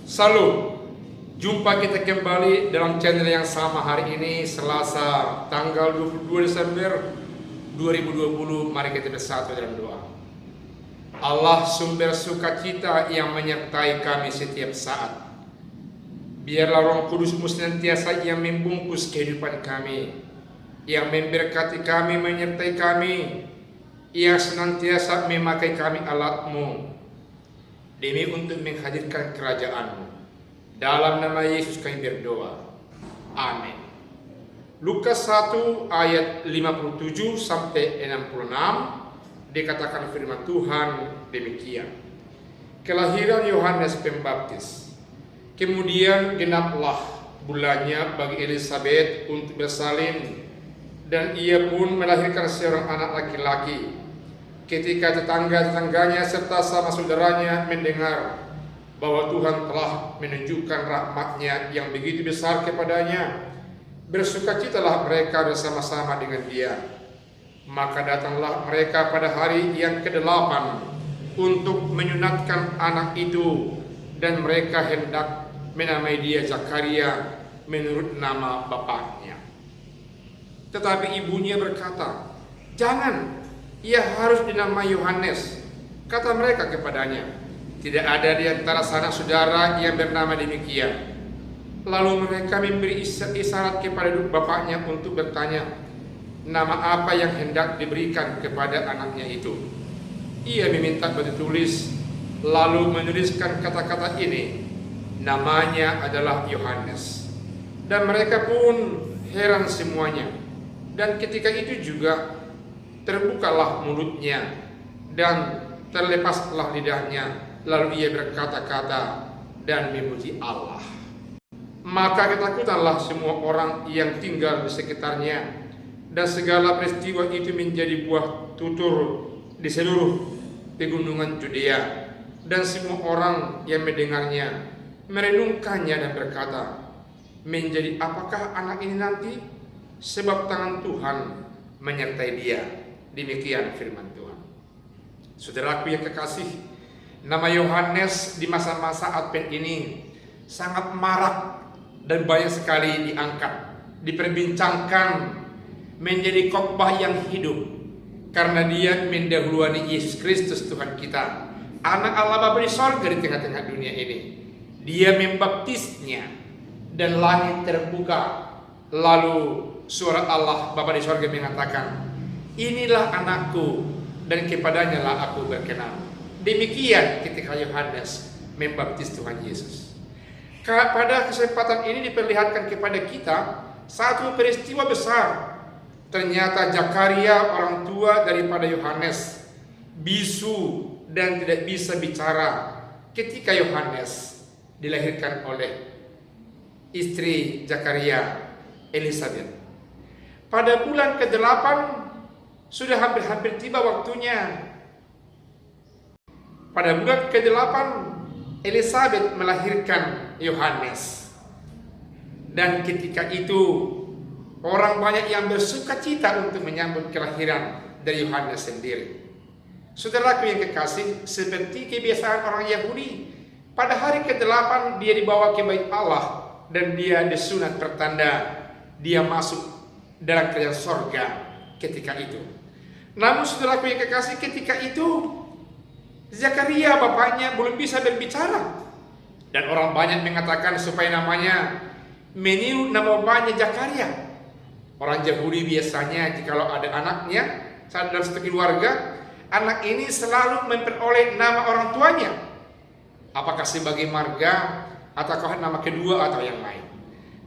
Salam, jumpa kita kembali dalam channel yang sama hari ini, Selasa tanggal 22 Desember 2020. Mari kita bersatu dalam doa. Allah sumber sukacita yang menyertai kami setiap saat. Biarlah Roh Kudus-Mu senantiasa yang membungkus kehidupan kami, yang memberkati kami, menyertai kami, yang senantiasa memakai kami alat-Mu demi untuk menghadirkan kerajaan-Mu. Dalam nama Yesus kami berdoa. Amin. Lukas 1 ayat 57 sampai 66 dikatakan firman Tuhan demikian. Kelahiran Yohanes Pembaptis. Kemudian genaplah bulannya bagi Elisabet untuk bersalin, dan ia pun melahirkan seorang anak laki-laki. Ketika tetangga-tetangganya serta sama saudaranya mendengar bahwa Tuhan telah menunjukkan rahmat-Nya yang begitu besar kepadanya, bersukacitalah mereka bersama-sama dengan dia. Maka datanglah mereka pada hari yang ke-8 untuk menyunatkan anak itu, dan mereka hendak menamai dia Zakaria menurut nama bapaknya. Tetapi ibunya berkata, "Jangan, ia harus dinamai Yohanes." Kata mereka kepadanya, "Tidak ada di antara sanak saudara yang bernama demikian." Lalu mereka memberi isyarat kepada bapaknya untuk bertanya, nama apa yang hendak diberikan kepada anaknya itu. Ia meminta batu tulis, lalu menuliskan kata-kata ini, namanya adalah Yohanes. Dan mereka pun heran semuanya. Dan ketika itu juga terbukalah mulutnya dan terlepaslah lidahnya, lalu ia berkata-kata dan memuji Allah. Maka ketakutanlah semua orang yang tinggal di sekitarnya, dan segala peristiwa itu menjadi buah tutur di seluruh pegunungan Judea. Dan semua orang yang mendengarnya merenungkannya dan berkata, "Menjadi apakah anak ini nanti? Sebab tangan Tuhan menyertai dia." Demikian firman Tuhan. Saudaraku yang kekasih, nama Yohanes di masa-masa Advent ini sangat marak dan banyak sekali diangkat, diperbincangkan, menjadi khotbah yang hidup, karena dia mendahului Yesus Kristus Tuhan kita, anak Allah Bapa di sorga di tengah-tengah dunia ini. Dia membaptisnya dan langit terbuka, lalu suara Allah Bapa di sorga mengatakan, "Inilah anakku dan kepadanya lah aku berkenan." Demikian ketika Yohanes membaptis Tuhan Yesus. Pada kesempatan ini diperlihatkan kepada kita satu peristiwa besar. Ternyata Zakaria, orang tua daripada Yohanes, bisu dan tidak bisa bicara ketika Yohanes dilahirkan oleh istri Zakaria, Elisabet. Pada bulan ke-8 sudah hampir tiba waktunya. Pada bulan ke-8 Elisabet melahirkan Yohanes. Dan ketika itu orang banyak yang bersukacita untuk menyambut kelahiran dari Yohanes sendiri. Saudaraku yang kekasih, seperti kebiasaan orang Yahudi, pada hari ke-8 dia dibawa ke bait Allah dan dia disunat pertanda dia masuk dalam kerajaan sorga ketika itu. Namun saudaraku yang kekasih, ketika itu Zakaria bapaknya belum bisa berbicara, dan orang banyak mengatakan supaya namanya meniru nama bapaknya Zakaria. Orang Yahudi biasanya jikalau ada anaknya dalam satu keluarga, anak ini selalu memperoleh nama orang tuanya, apakah sebagai marga ataukah nama kedua atau yang lain.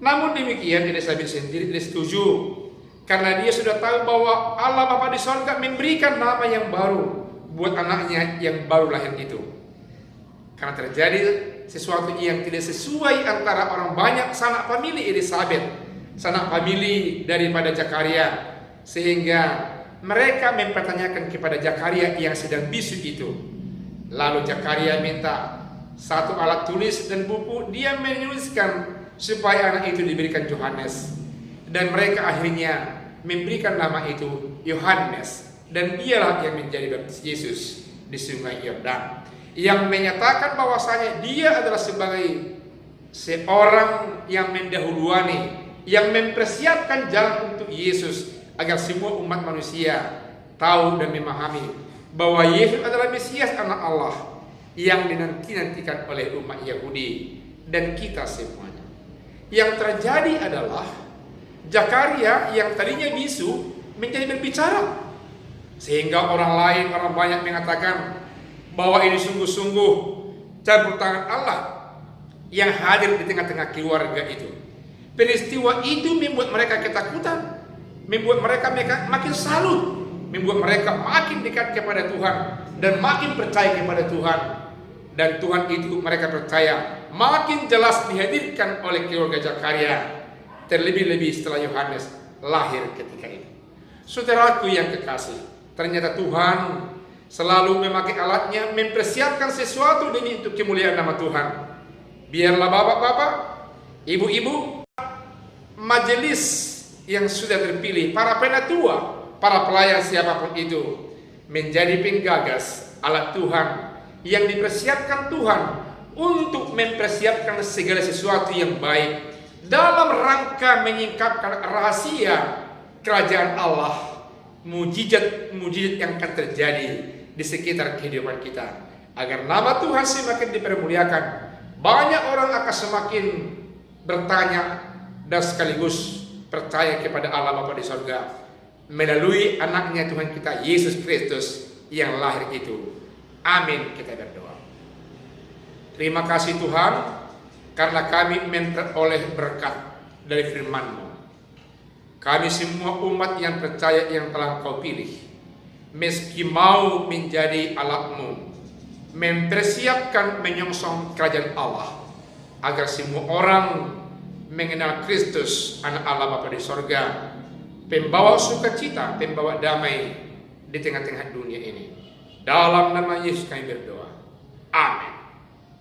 Namun demikian Elisabet sendiri tidak setuju, karena dia sudah tahu bahwa Allah Bapa di sorga memberikan nama yang baru buat anaknya yang baru lahir itu. Karena terjadi sesuatu yang tidak sesuai antara orang banyak sanak famili Elisabet, sanak famili daripada Zakaria, sehingga mereka mempertanyakan kepada Zakaria yang sedang bisu itu. Lalu Zakaria minta satu alat tulis dan buku, dia menuliskan supaya anak itu diberikan Yohanes, dan mereka akhirnya memberikan nama itu Yohanes, dan dialah yang menjadi baptis Yesus di Sungai Yordan. yang menyatakan bahwasanya dia adalah sebagai seorang yang mendahului, yang mempersiapkan jalan untuk Yesus agar semua umat manusia tahu dan memahami bahwa Yesus adalah Mesias, anak Allah yang dinanti-nantikan oleh umat Yahudi dan kita semuanya. Yang terjadi adalah Zakaria yang tadinya bisu menjadi berbicara, sehingga orang banyak mengatakan bahwa ini sungguh-sungguh campur tangan Allah yang hadir di tengah-tengah keluarga itu. Peristiwa itu membuat mereka ketakutan, membuat mereka makin salut, membuat mereka makin dekat kepada Tuhan dan makin percaya kepada Tuhan. Dan Tuhan itu mereka percaya makin jelas dihadirkan oleh keluarga Zakaria, terlebih-lebih setelah Yohanes lahir ketika itu. Saudaraku yang kekasih, ternyata Tuhan selalu memakai alatnya mempersiapkan sesuatu demi untuk kemuliaan nama Tuhan. Biarlah bapak-bapak, ibu-ibu, majelis yang sudah terpilih, para penatua, para pelayan siapapun itu, menjadi penggagas alat Tuhan yang dipersiapkan Tuhan untuk mempersiapkan segala sesuatu yang baik dalam rangka menyingkapkan rahasia kerajaan Allah, mujizat-mujizat yang akan terjadi di sekitar kehidupan kita, agar nama Tuhan semakin dipermuliakan. Banyak orang akan semakin bertanya dan sekaligus percaya kepada Allah Bapa di sorga melalui anaknya Tuhan kita Yesus Kristus yang lahir itu. Amin. Kita berdoa. Terima kasih Tuhan, karena kami memperoleh berkat dari firman-Mu. Kami semua umat yang percaya yang telah Kau pilih, meski mau menjadi alat-Mu, mempersiapkan menyongsong kerajaan Allah, agar semua orang mengenal Kristus, anak Allah Bapa di sorga, pembawa sukacita, pembawa damai di tengah-tengah dunia ini. Dalam nama Yesus kami berdoa.